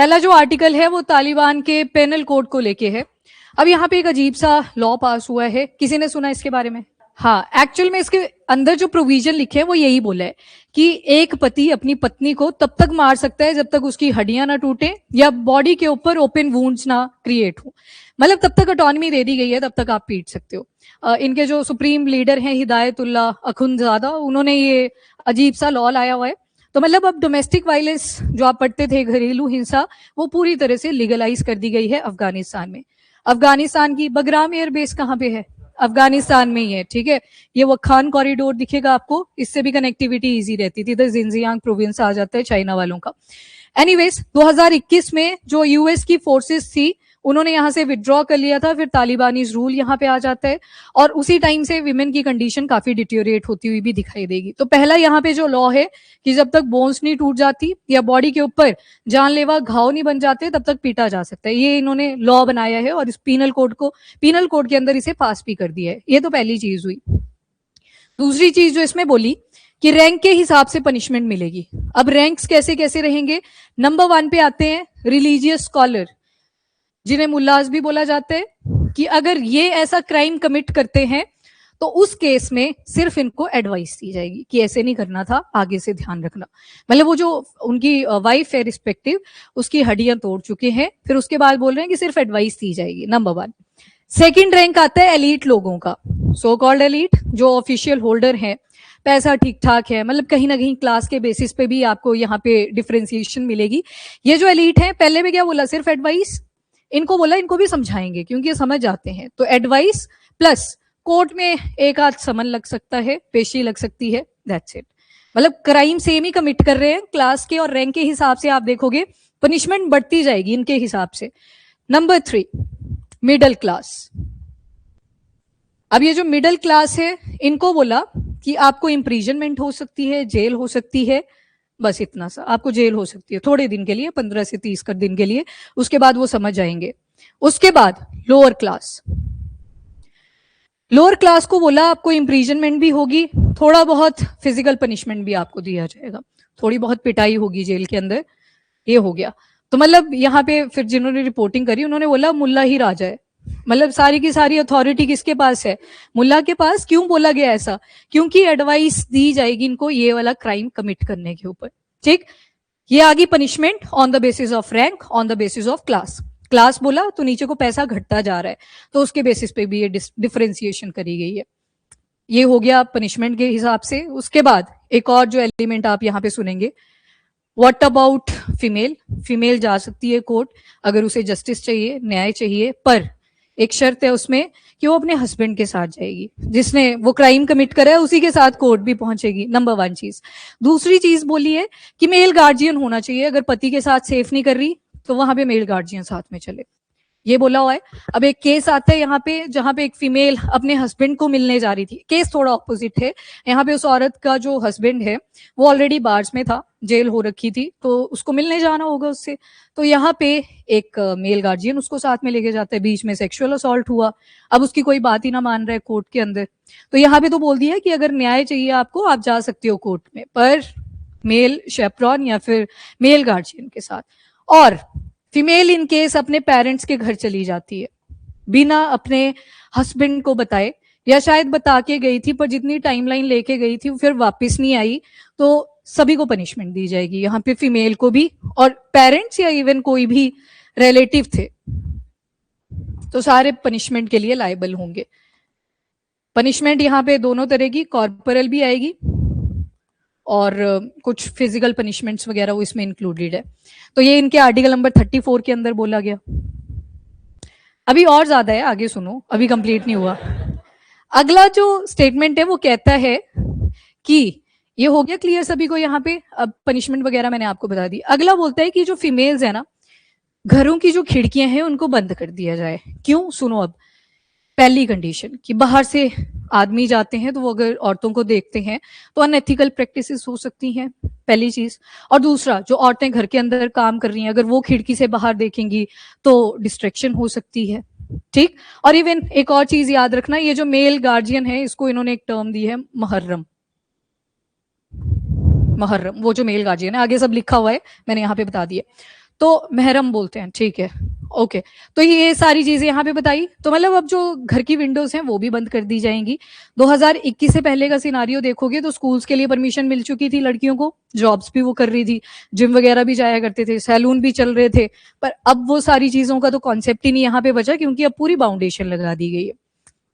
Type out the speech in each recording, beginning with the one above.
पहला जो आर्टिकल है वो तालिबान के पेनल कोड को लेके है। अब यहाँ पे एक अजीब सा लॉ पास हुआ है, किसी ने सुना इसके बारे में? हाँ, एक्चुअल में इसके अंदर जो प्रोविजन लिखे हैं वो यही बोला है कि एक पति अपनी पत्नी को तब तक मार सकता है जब तक उसकी हड्डियां ना टूटे या बॉडी के ऊपर ओपन वुंड्स ना क्रिएट हो। मतलब तब तक ऑटोनॉमी दे दी गई है, तब तक आप पीट सकते हो। इनके जो सुप्रीम लीडर हैं हिदायतुल्ला अखुंदजादा, उन्होंने ये अजीब सा लॉ लाया हुआ है। तो मतलब अब डोमेस्टिक वायलेंस जो आप पढ़ते थे, घरेलू हिंसा, वो पूरी तरह से लीगलाइज कर दी गई है अफगानिस्तान में। अफगानिस्तान की बगराम एयरबेस कहाँ पे है? अफगानिस्तान में ही है, ठीक है। ये वो खान कॉरिडोर दिखेगा आपको, इससे भी कनेक्टिविटी इजी रहती थी। इधर जिंजियांग प्रोविंस आ जाता है चाइना वालों का। एनीवेज 2021 में जो यूएस की फोर्सेस थी उन्होंने यहां से विड्रॉ कर लिया था, फिर तालिबानीज रूल यहां पे आ जाता है और उसी टाइम से विमेन की कंडीशन काफी डिटोरिएट होती हुई भी दिखाई देगी। तो पहला यहाँ पे जो लॉ है कि जब तक बोन्स नहीं टूट जाती या बॉडी के ऊपर जानलेवा घाव नहीं बन जाते तब तक पीटा जा सकता है। ये इन्होंने लॉ बनाया है और इस पीनल कोड के अंदर इसे पास भी कर दिया है। ये तो पहली चीज हुई। दूसरी चीज जो इसमें बोली कि रैंक के हिसाब से पनिशमेंट मिलेगी। अब रैंक्स कैसे कैसे रहेंगे? नंबर 1 पे आते हैं रिलीजियस स्कॉलर, जिन्हें मुल्लाज भी बोला जाता है, कि अगर ये ऐसा क्राइम कमिट करते हैं तो उस केस में सिर्फ इनको एडवाइस दी जाएगी कि ऐसे नहीं करना था, आगे से ध्यान रखना। मतलब वो जो उनकी वाइफ है रिस्पेक्टिव, उसकी हड्डियां तोड़ चुके हैं, फिर उसके बाद बोल रहे हैं कि सिर्फ एडवाइस दी जाएगी। नंबर 1। सेकेंड रैंक आता है एलीट लोगों का, सो कॉल्ड एलीट, जो ऑफिशियल होल्डर है, पैसा ठीक ठाक है, मतलब कहीं ना कहीं क्लास के बेसिस पे भी आपको यहाँ पे डिफरेंशिएशन मिलेगी। ये जो एलीट है, पहले में क्या बोला? सिर्फ एडवाइस। इनको बोला इनको भी समझाएंगे क्योंकि ये समझ जाते हैं। तो एडवाइस प्लस कोर्ट में एक आध समन लग सकता है, पेशी लग सकती है, दैट्स इट। मतलब क्राइम सेम ही कमिट कर रहे हैं। क्लास के और रैंक के हिसाब से आप देखोगे पनिशमेंट बढ़ती जाएगी इनके हिसाब से। Number 3, middle class. अब ये जो मिडिल क्लास है, इनको बोला कि आपको इंप्रीजनमेंट हो सकती है, जेल हो सकती है, बस इतना सा। आपको जेल हो सकती है थोड़े दिन के लिए, 15 से 30 दिन के लिए, उसके बाद वो समझ जाएंगे। उसके बाद लोअर क्लास। लोअर क्लास को बोला आपको इंप्रीजनमेंट भी होगी, थोड़ा बहुत फिजिकल पनिशमेंट भी आपको दिया जाएगा, थोड़ी बहुत पिटाई होगी जेल के अंदर। ये हो गया। तो मतलब यहाँ पे फिर जिन्होंने रिपोर्टिंग करी उन्होंने बोला मुल्ला ही राजा है। मतलब सारी की सारी अथॉरिटी किसके पास है? मुल्ला के पास। क्यों बोला गया ऐसा? क्योंकि एडवाइस दी जाएगी इनको ये वाला क्राइम कमिट करने के ऊपर, ठीक। ये आगे punishment on the basis of rank, on the basis of class. Class बोला तो नीचे को पैसा घटता जा रहा है, तो उसके बेसिस पे भी ये डिफरेंशिएशन करी गई है। ये हो गया पनिशमेंट के हिसाब से। उसके बाद एक और जो एलिमेंट आप यहाँ पे सुनेंगे, व्हाट अबाउट फीमेल। फीमेल जा सकती है कोर्ट अगर उसे जस्टिस चाहिए, न्याय चाहिए, पर एक शर्त है उसमें कि वो अपने हस्बैंड के साथ जाएगी, जिसने वो क्राइम कमिट करा है उसी के साथ कोर्ट भी पहुंचेगी। नंबर 1 चीज। दूसरी चीज बोली है कि मेल गार्जियन होना चाहिए, अगर पति के साथ सेफ नहीं कर रही तो वहां पे मेल गार्जियन साथ में चले, ये बोला हुआ है। अब एक केस आता है यहाँ पे जहां पे एक फीमेल अपने हस्बैंड को मिलने जा रही थी। केस थोड़ा ऑपोजिट है यहाँ पे। उस औरत का जो हस्बैंड है वो ऑलरेडी बार्स में था, जेल हो रखी थी, तो उसको मिलने जाना होगा उससे। तो यहाँ पे एक मेल गार्जियन उसको साथ में लेके जाता है, बीच में सेक्सुअल असॉल्ट हुआ, अब उसकी कोई बात ही ना मान रहा है कोर्ट के अंदर। तो यहाँ पे तो बोल दिया कि अगर न्याय चाहिए आपको आप जा सकते हो कोर्ट में, पर मेल शेप्रॉन या फिर मेल गार्जियन के साथ। और फीमेल इन केस अपने पेरेंट्स के घर चली जाती है बिना अपने हस्बैंड को बताए, या शायद बता के गई थी पर जितनी टाइमलाइन लेके गई थी फिर वापस नहीं आई, तो सभी को पनिशमेंट दी जाएगी यहाँ पे, फीमेल को भी, और पेरेंट्स या इवन कोई भी रिलेटिव थे तो सारे पनिशमेंट के लिए लायबल होंगे। पनिशमेंट यहाँ पे दोनों तरह की, कॉर्पोरल भी आएगी और कुछ फिजिकल पनिशमेंट्स वगैरह वो इसमें इंक्लूडेड है। तो ये इनके आर्टिकल नंबर 34 के अंदर बोला गया। अभी और ज्यादा है, आगे सुनो, अभी कंप्लीट नहीं हुआ। अगला जो स्टेटमेंट है वो कहता है कि ये हो गया क्लियर सभी को यहाँ पे। अब पनिशमेंट वगैरह मैंने आपको बता दी। अगला बोलता है कि जो फीमेल्स है ना, घरों की जो खिड़कियां हैं उनको बंद कर दिया जाए। क्यों? सुनो। अब पहली कंडीशन कि बाहर से आदमी जाते हैं तो वो अगर औरतों को देखते हैं तो अनएथिकल प्रैक्टिसेस हो सकती हैं, पहली चीज। और दूसरा, जो औरतें घर के अंदर काम कर रही हैं अगर वो खिड़की से बाहर देखेंगी तो डिस्ट्रैक्शन हो सकती है, ठीक। और इवन एक और चीज याद रखना, ये जो मेल गार्जियन है इसको इन्होंने एक टर्म दी है मुहर्रम। मुहर्रम वो जो मेल गार्जियन है, आगे सब लिखा हुआ है, मैंने यहाँ पे बता दिया। तो महरम बोलते हैं, ठीक है, ओके। तो ये सारी चीजें यहाँ पे बताई। तो मतलब अब जो घर की विंडोज हैं वो भी बंद कर दी जाएंगी। 2021 से पहले का सिनारियो देखोगे तो स्कूल्स के लिए परमिशन मिल चुकी थी लड़कियों को, जॉब्स भी वो कर रही थी, जिम वगैरह भी जाया करते थे, सैलून भी चल रहे थे। पर अब वो सारी चीजों का तो कॉन्सेप्ट ही नहीं यहाँ पे बचा, क्योंकि अब पूरी बाउंडेशन लगा दी गई है।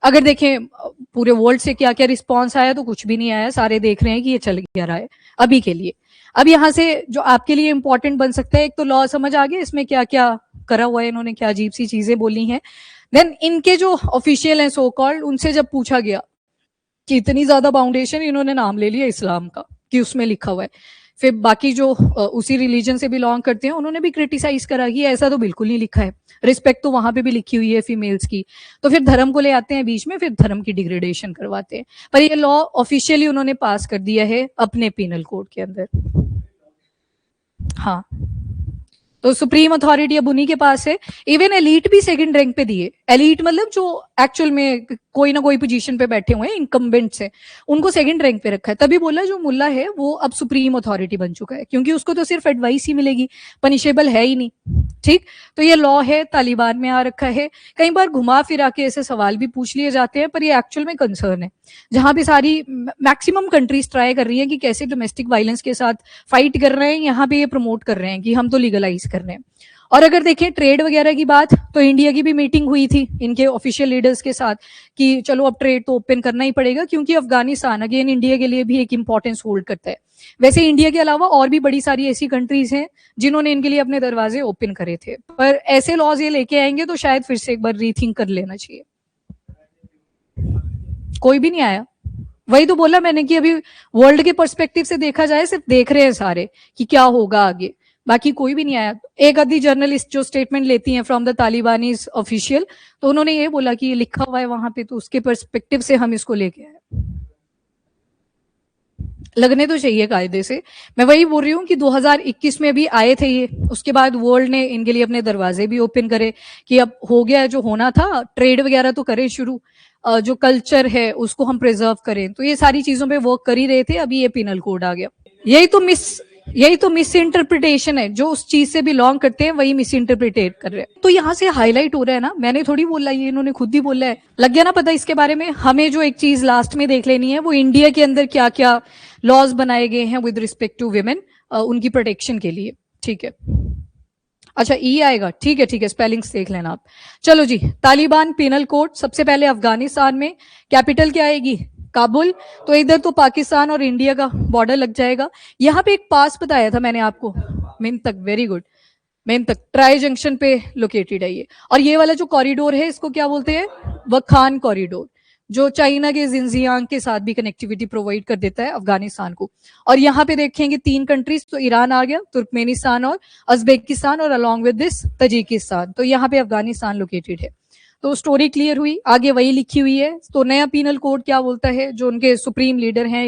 अगर देखें पूरे वर्ल्ड से क्या क्या रिस्पॉन्स आया, तो कुछ भी नहीं आया। सारे देख रहे हैं कि ये चल क्या रहा है अभी के लिए। अब यहाँ से जो आपके लिए इंपॉर्टेंट बन सकता है, एक तो लॉ समझ आ गया, इसमें क्या क्या करा हुआ है इन्होंने, क्या अजीब सी चीजें बोली हैं। देन इनके जो ऑफिशियल हैं सो कॉल्ड, उनसे जब पूछा गया कि इतनी ज्यादा बाउंडेशन, इन्होंने नाम ले लिया इस्लाम का कि उसमें लिखा हुआ है। फिर बाकी जो उसी रिलीजन से बिलोंग करते हैं उन्होंने भी क्रिटिसाइज करा कि ऐसा तो बिल्कुल नहीं लिखा है, रिस्पेक्ट तो वहां पे भी लिखी हुई है फीमेल्स की। तो फिर धर्म को ले आते हैं बीच में, फिर धर्म की डिग्रेडेशन करवाते हैं। पर ये लॉ ऑफिशियली उन्होंने पास कर दिया है अपने पिनल कोड के अंदर। हाँ, तो सुप्रीम अथॉरिटी अब उन्हीं के पास है। इवन एलीट भी सेकंड रैंक पे दिए। एलीट मतलब जो एक्चुअल में कोई ना कोई पोजीशन पे बैठे हुए हैं, इनकम्बेंट्स हैं, उनको सेकंड रैंक पे रखा है। तभी बोला जो मुल्ला है वो अब सुप्रीम अथॉरिटी बन चुका है, क्योंकि उसको तो सिर्फ एडवाइस ही मिलेगी, पनिशेबल है ही नहीं। ठीक, तो ये लॉ है, तालिबान में आ रखा है। कई बार घुमा फिरा के ऐसे सवाल भी पूछ लिए जाते हैं, पर ये एक्चुअल में कंसर्न है। जहां पे सारी मैक्सिमम कंट्रीज ट्राई कर रही है कि कैसे डोमेस्टिक वायलेंस के साथ फाइट कर रहे हैं, यहाँ पे ये प्रमोट कर रहे हैं कि हम तो लीगलाइज कर रहे हैं। और अगर देखें ट्रेड वगैरह की बात, तो इंडिया की भी मीटिंग हुई थी इनके ऑफिशियल लीडर्स के साथ कि चलो अब ट्रेड तो ओपन करना ही पड़ेगा, क्योंकि अफगानिस्तान अगेन इंडिया के लिए भी एक इंपॉर्टेंस होल्ड करता है। वैसे इंडिया के अलावा और भी बड़ी सारी ऐसी कंट्रीज हैं जिन्होंने इनके लिए अपने दरवाजे ओपन करे थे। पर ऐसे लॉज ये लेके आएंगे तो शायद फिर से एक बार रीथिंक कर लेना चाहिए। कोई भी नहीं आया, वही तो बोला मैंने कि अभी वर्ल्ड के पर्सपेक्टिव से देखा जाए, सिर्फ देख रहे हैं सारे कि क्या होगा आगे, बाकी कोई भी नहीं आया। एक आधी जर्नलिस्ट जो स्टेटमेंट लेती हैं फ्रॉम द तालिबानीज ऑफिशियल, तो उन्होंने ये बोला कि ये लिखा हुआ है वहां पे, तो उसके पर्सपेक्टिव से हम इसको लेके आए। लगने तो चाहिए कायदे से। मैं वही बोल रही हूँ कि 2021 में भी आए थे ये, उसके बाद वर्ल्ड ने इनके लिए अपने दरवाजे भी ओपन करे कि अब हो गया जो होना था, ट्रेड वगैरह तो करें शुरू, जो कल्चर है उसको हम प्रिजर्व करें। तो ये सारी चीजों पे वर्क कर ही रहे थे, अभी ये पिनल कोड आ गया। यही तो मिस इंटरप्रिटेशन है, जो उस चीज से बिलोंग करते हैं वही मिस इंटरप्रिटेट कर रहे हैं। तो यहाँ से हाईलाइट हो रहा है ना, मैंने थोड़ी बोला, ये इन्होंने खुद ही बोला है। लग गया ना पता इसके बारे में। हमें जो एक चीज लास्ट में देख लेनी है वो इंडिया के अंदर क्या क्या लॉज बनाए गए हैं विद रिस्पेक्ट टू विमेन, उनकी प्रोटेक्शन के लिए। ठीक है, अच्छा ई आएगा, ठीक है, स्पेलिंग्स देख लेना आप। चलो जी, तालिबान पिनल कोड। सबसे पहले अफगानिस्तान में कैपिटल क्या आएगी? काबुल। तो इधर तो पाकिस्तान और इंडिया का बॉर्डर लग जाएगा। यहाँ पे एक पास बताया था मैंने आपको, मेन तक, वेरी गुड, मेन तक ट्राई जंक्शन पे लोकेटेड है ये। और ये वाला जो कॉरिडोर है इसको क्या बोलते हैं? वखान कॉरिडोर, जो चाइना के जिनजियांग के साथ भी कनेक्टिविटी प्रोवाइड कर देता है अफगानिस्तान को। और यहाँ पे देखेंगे 3 कंट्रीज, तो ईरान आ गया, तुर्कमेनिस्तान और अजबेकिस्तान, और अलॉन्ग विद दिस तजिकिस्तान। तो यहाँ पे अफगानिस्तान लोकेटेड है। तो स्टोरी क्लियर हुई, आगे वही लिखी हुई है। तो नया पीनल कोड क्या बोलता है? जो उनके सुप्रीम लीडर हैं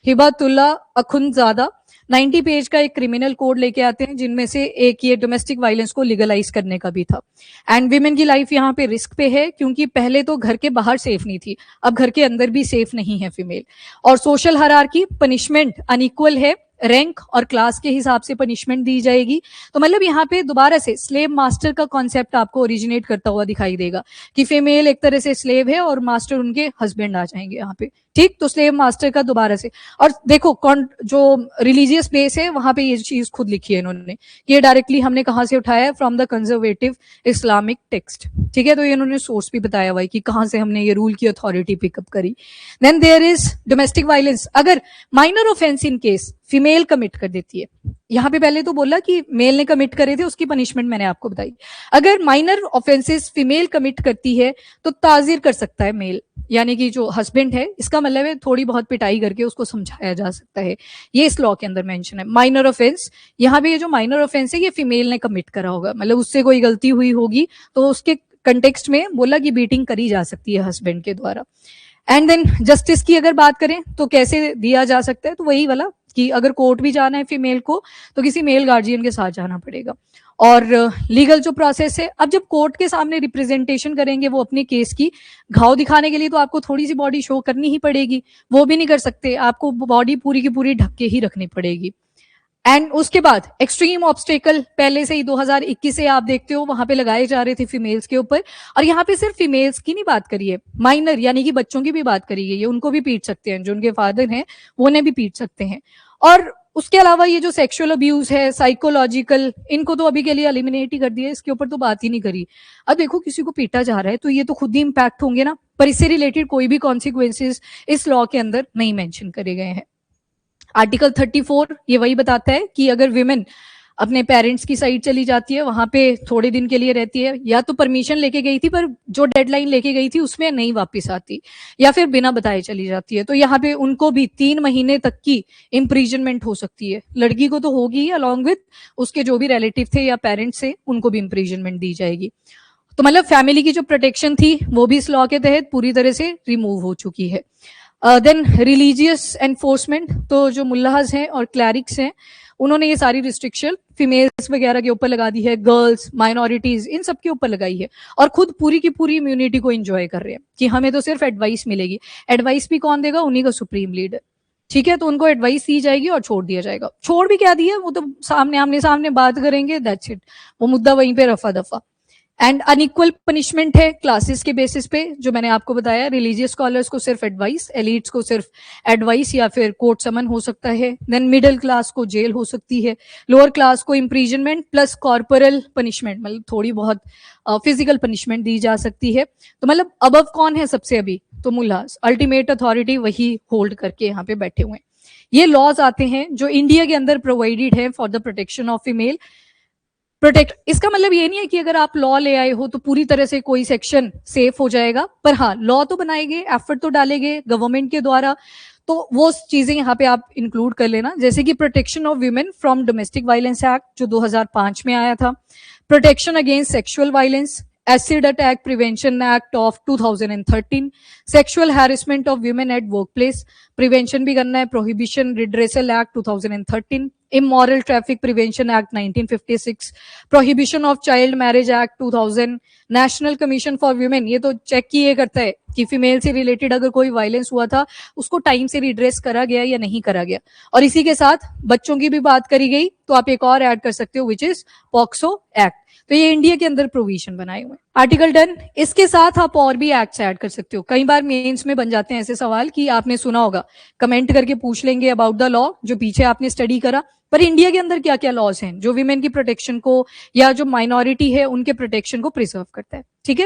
हिबातुल्ला अखुंदजादा, 90 पेज का एक क्रिमिनल कोड लेके आते हैं, जिनमें से एक ये डोमेस्टिक वायलेंस को लीगलाइज करने का भी था। एंड विमेन की लाइफ यहाँ पे रिस्क पे है, क्योंकि पहले तो घर के बाहर सेफ नहीं थी, अब घर के अंदर भी सेफ नहीं है फीमेल। और सोशल हायरार्की, पनिशमेंट अनइक्वल है, रैंक और क्लास के हिसाब से पनिशमेंट दी जाएगी। तो मतलब यहाँ पे दोबारा से स्लेव मास्टर का कॉन्सेप्ट आपको ओरिजिनेट करता हुआ दिखाई देगा कि फीमेल एक तरह से स्लेव है और मास्टर उनके हस्बैंड आ जाएंगे यहाँ पे। ठीक, तो स्लेव मास्टर का दोबारा से। और देखो जो रिलीजियस बेस है वहां पे ये चीज खुद लिखी है इन्होंने, ये डायरेक्टली हमने कहां से उठाया है? From the conservative Islamic text. ठीक है, तो ये इन्होंने सोर्स भी बताया हुआ है कि कहां से हमने ये रूल की अथॉरिटी पिकअप करी। Then there is domestic violence, अगर minor offence in case female commit कर देती है। यहाँ पे पहले तो बोला कि मेल ने कमिट करे थे, उसकी पनिशमेंट मैंने आपको बताई। अगर माइनर ऑफेंसेस फीमेल कमिट करती है तो ताजिर कर सकता है मेल, यानी कि जो हस्बैंड है, इसका मतलब है थोड़ी बहुत पिटाई करके उसको समझाया जा सकता है। ये इस लॉ के अंदर मेंशन है। माइनर ऑफेंस, यहाँ पे ये जो माइनर ऑफेंस है ये फीमेल ने कमिट करा होगा, मतलब उससे कोई गलती हुई होगी तो उसके कंटेक्स्ट में बोला कि बीटिंग करी जा सकती है हस्बैंड के द्वारा। एंड देन जस्टिस की अगर बात करें तो कैसे दिया जा सकता है? तो वही वाला कि अगर कोर्ट भी जाना है फीमेल को तो किसी मेल गार्जियन के साथ जाना पड़ेगा। और लीगल जो प्रोसेस है, अब जब कोर्ट के सामने रिप्रेजेंटेशन करेंगे वो अपने केस की, घाव दिखाने के लिए तो आपको थोड़ी सी बॉडी शो करनी ही पड़ेगी, वो भी नहीं कर सकते, आपको बॉडी पूरी की पूरी ढक के ही रखनी पड़ेगी। एंड उसके बाद एक्सट्रीम ऑब्स्टेकल पहले से ही 2021 से आप देखते हो वहां पे लगाए जा रहे थे फीमेल्स के ऊपर, और यहाँ पे सिर्फ फीमेल्स की नहीं बात करी है, माइनर यानी कि बच्चों की भी बात करी गई है, उनको भी पीट सकते हैं, जो उनके फादर हैं वो उन्हें भी पीट सकते हैं। और उसके अलावा ये जो सेक्सुअल अब्यूज है, साइकोलॉजिकल, इनको तो अभी के लिए एलिमिनेट ही कर दिया, इसके ऊपर तो बात ही नहीं करी। अब देखो किसी को पीटा जा रहा है तो ये तो खुद ही इम्पैक्ट होंगे ना, पर इससे रिलेटेड कोई भी कॉन्सिक्वेंसेज इस लॉ के अंदर नहीं मेंशन करे गए हैं। आर्टिकल 34 ये वही बताता है कि अगर विमेन अपने पेरेंट्स की साइड चली जाती है, वहां पे थोड़े दिन के लिए रहती है, या तो परमिशन लेके गई थी पर जो डेडलाइन लेके गई थी उसमें नहीं वापस आती, या फिर बिना बताए चली जाती है, तो यहाँ पे उनको भी 3 महीने तक की इम्प्रीजनमेंट हो सकती है। लड़की को तो होगी ही, अलॉन्ग विथ उसके जो भी रिलेटिव थे या पेरेंट्स थे उनको भी इम्प्रीजनमेंट दी जाएगी। तो मतलब फैमिली की जो प्रोटेक्शन थी वो भी इस लॉ के तहत पूरी तरह से रिमूव हो चुकी है। देन रिलीजियस एनफोर्समेंट, तो जो मुल्लाहज हैं और क्लैरिक्स हैं उन्होंने ये सारी रिस्ट्रिक्शन फीमेल्स वगैरह के ऊपर लगा दी है, गर्ल्स, माइनॉरिटीज, इन सब के ऊपर लगाई है, और खुद पूरी की पूरी इम्यूनिटी को एंजॉय कर रहे हैं कि हमें तो सिर्फ एडवाइस मिलेगी। एडवाइस भी कौन देगा? उन्हीं का सुप्रीम लीडर, ठीक है, तो उनको एडवाइस दी जाएगी और छोड़ दिया जाएगा। छोड़ भी क्या दिया, वो तो सामने आमने सामने बात करेंगे, दैट्स इट, वो मुद्दा वहीं पे रफा दफा। एंड अनइक्वल पनिशमेंट है क्लासेस के बेसिस पे, जो मैंने आपको बताया, रिलीजियस स्कॉलर्स को सिर्फ एडवाइस, एलिट्स को सिर्फ एडवाइस या फिर कोर्ट समन हो सकता है, देन मिडिल क्लास को जेल हो सकती है, लोअर क्लास को इम्प्रीजनमेंट प्लस कॉर्पोरल पनिशमेंट, मतलब थोड़ी बहुत फिजिकल पनिशमेंट दी जा सकती है। तो मतलब अबव कौन है सबसे अभी? तो मुल्लाज, अल्टीमेट अथॉरिटी वही होल्ड करके यहाँ पे बैठे हुए हैं। ये लॉज आते हैं जो इंडिया के अंदर प्रोवाइडेड है for the protection of female protect. इसका मतलब ये नहीं है कि अगर आप लॉ ले आए हो तो पूरी तरह से कोई सेक्शन सेफ हो जाएगा, पर हाँ लॉ तो बनाएंगे, एफर्ट तो डालेंगे गवर्नमेंट के द्वारा, तो वो चीजें यहाँ पे आप इंक्लूड कर लेना, जैसे कि protection of women from domestic violence act जो 2005 में आया था, protection against sexual violence, acid attack prevention act of 2013, sexual harassment of women at workplace prevention भी करना है, prohibition redressal act 2013, immoral traffic prevention act 1956, prohibition of child marriage act 2000, national commission for women, ये तो check ही ये करता है कि female से रिलेटेड अगर कोई वायलेंस हुआ था उसको टाइम से रिड्रेस करा गया या नहीं करा गया। और इसी के साथ बच्चों की भी बात करी गई, तो आप एक और ऐड कर सकते हो विच इज पॉक्सो एक्ट। तो ये इंडिया के अंदर प्रोविजन बनाए हुए। आर्टिकल 10, इसके साथ आप और भी एक्ट्स ऐड कर सकते हो। कई बार मेंस में बन जाते हैं ऐसे सवाल कि आपने सुना होगा, कमेंट करके पूछ लेंगे अबाउट द लॉ जो पीछे आपने स्टडी करा, पर इंडिया के अंदर क्या क्या लॉज हैं जो विमेन की प्रोटेक्शन को या जो माइनॉरिटी है उनके प्रोटेक्शन को प्रिजर्व करता है, ठीक है।